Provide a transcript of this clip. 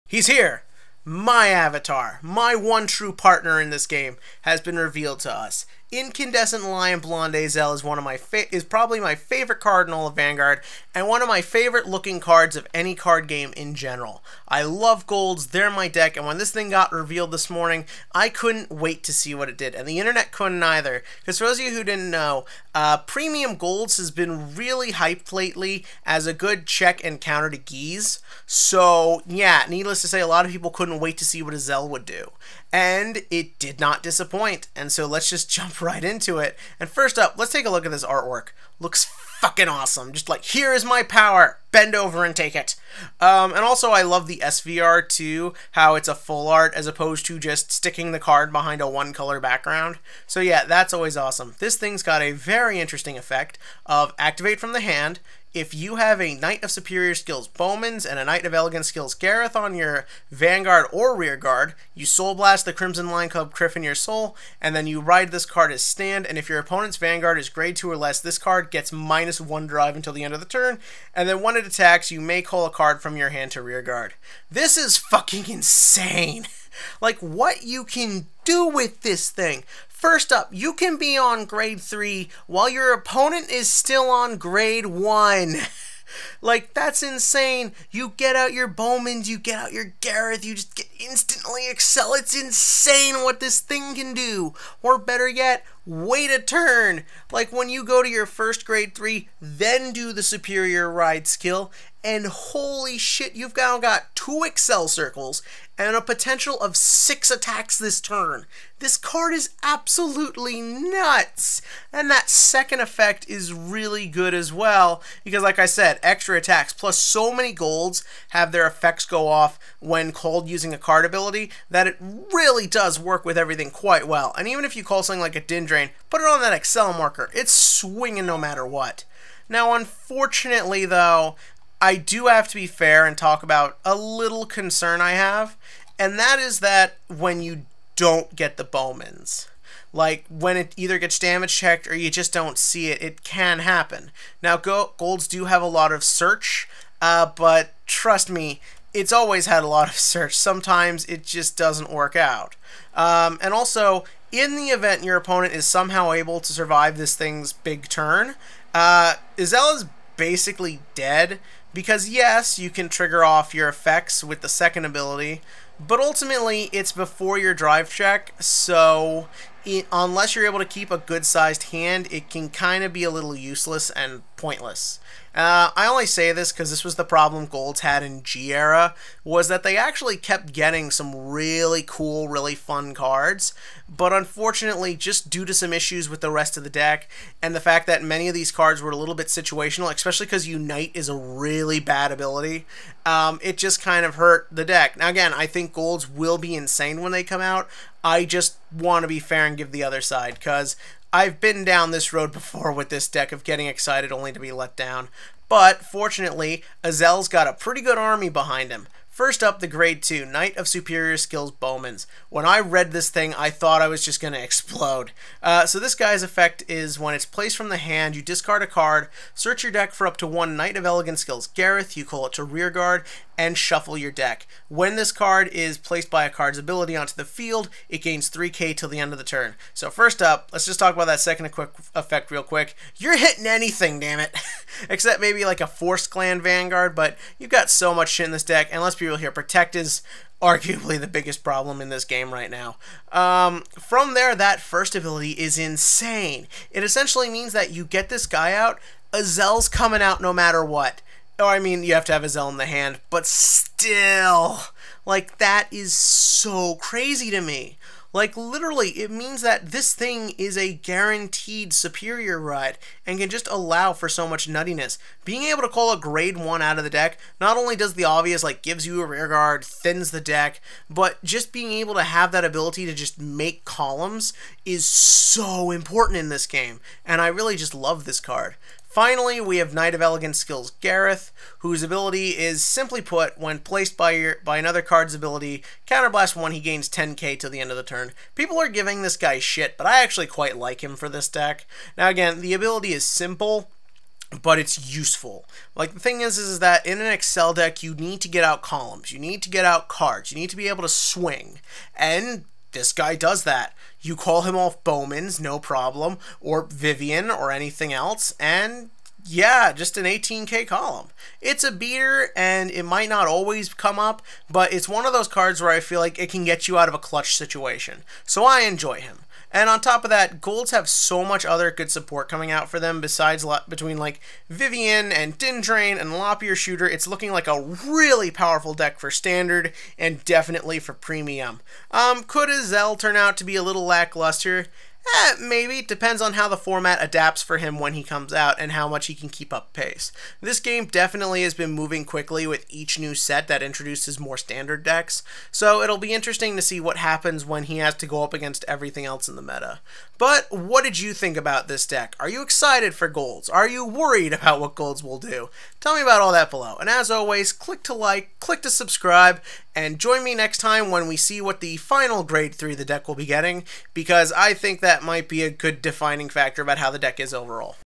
He's here! My avatar, my one true partner in this game, has been revealed to us. Incandescent Lion Blonde Ezel is probably my favorite card in all of Vanguard, and one of my favorite looking cards of any card game in general. I love golds, they're my deck, and when this thing got revealed this morning, I couldn't wait to see what it did, and the internet couldn't either. Because for those of you who didn't know, premium golds has been really hyped lately as a good check and counter to Geese. So yeah, needless to say, a lot of people couldn't wait to see what Ezel would do. And it did not disappoint, and so let's just jump right into it. And first up, let's take a look at this artwork. Looks fucking awesome. Just like, here is my power. Bend over and take it. And also, I love the SVR too, how it's a full art as opposed to just sticking the card behind a one-color background. So yeah, that's always awesome. This thing's got a very interesting effect of activate from the hand. If you have a Knight of Superior Skills Bowman's and a Knight of Elegant Skills Gareth on your Vanguard or Rear Guard, you Soul Blast the Crimson Lion Cub Criff in your soul, and then you ride this card as stand, and if your opponent's Vanguard is grade 2 or less, this card gets -1 drive until the end of the turn, and then when it attacks, you may call a card from your hand to Rear Guard. This is fucking insane! Like, what you can do with this thing. First up, you can be on grade 3 while your opponent is still on grade 1. Like, that's insane. You get out your Bowmans, you get out your Gareth, you just get instantly excel. It's insane what this thing can do. Or better yet, wait a turn. Like when you go to your first grade 3, then do the superior ride skill, and holy shit, you've now got 2 excel circles and a potential of 6 attacks this turn. This card is absolutely nuts. And that second effect is really good as well, because like I said, extra attacks, plus so many golds have their effects go off when called using a card ability, that it really does work with everything quite well. And even if you call something like a Din Drain, put it on that excel marker, it's swinging no matter what. Now unfortunately though, I do have to be fair and talk about a little concern I have, and that is that when you don't get the Bowmans, like when it either gets damage checked or you just don't see it, it can happen. Now golds do have a lot of search, but trust me, it's always had a lot of search. Sometimes it just doesn't work out. And also, in the event your opponent is somehow able to survive this thing's big turn, Ezel is basically dead, because yes, you can trigger off your effects with the second ability, but ultimately it's before your drive check, so unless you're able to keep a good-sized hand, it can kind of be a little useless and pointless. I only say this because this was the problem Golds had in G era, was that they actually kept getting some really cool, really fun cards, but unfortunately, just due to some issues with the rest of the deck, and the fact that many of these cards were a little bit situational, especially because Unite is a really bad ability, it just kind of hurt the deck. Now again, I think Golds will be insane when they come out. I just want to be fair and give the other side, because I've been down this road before with this deck of getting excited only to be let down. But fortunately, Ezel's got a pretty good army behind him. First up, the grade 2, Knight of Superior Skills Bowmans. When I read this thing, I thought I was just going to explode. So this guy's effect is when it's placed from the hand, you discard a card, search your deck for up to 1 Knight of Elegant Skills Gareth, you call it to Rear Guard, and shuffle your deck. When this card is placed by a card's ability onto the field, it gains 3k till the end of the turn. So first up, let's just talk about that second effect real quick. You're hitting anything, damn it. Except maybe like a Forced Clan Vanguard, but you've got so much shit in this deck, and let's be real here, Protect is arguably the biggest problem in this game right now. From there, that first ability is insane. It essentially means that you get this guy out, Ezel's coming out no matter what. Or, I mean, you have to have Ezel in the hand, but still, like, that is so crazy to me. Like, literally, it means that this thing is a guaranteed superior ride and can just allow for so much nuttiness. Being able to call a grade 1 out of the deck not only does the obvious, like, gives you a rear guard, thins the deck, but just being able to have that ability to just make columns is so important in this game, and I really just love this card. Finally, we have Knight of Elegant Skills Gareth, whose ability is, simply put, when placed by another card's ability, Counterblast 1, he gains 10k till the end of the turn. People are giving this guy shit, but I actually quite like him for this deck. Now again, the ability is simple, but it's useful. Like, the thing is that in an Excel deck, you need to get out columns, you need to get out cards, you need to be able to swing, and this guy does that. You call him off Bowman's, no problem, or Vivian, or anything else, and yeah, just an 18k column. It's a beater, and it might not always come up, but it's one of those cards where I feel like it can get you out of a clutch situation. So I enjoy him. And on top of that, golds have so much other good support coming out for them besides between like Vivian and Din Drain and Lop-Ear Shooter. It's looking like a really powerful deck for standard and definitely for premium. Could Ezel turn out to be a little lackluster? Maybe. Depends on how the format adapts for him when he comes out and how much he can keep up pace. This game definitely has been moving quickly with each new set that introduces more standard decks, so it'll be interesting to see what happens when he has to go up against everything else in the meta. But what did you think about this deck? Are you excited for golds? Are you worried about what golds will do? Tell me about all that below. And as always, click to like, click to subscribe, and join me next time when we see what the final grade 3 the deck will be getting, because I think that might be a good defining factor about how the deck is overall.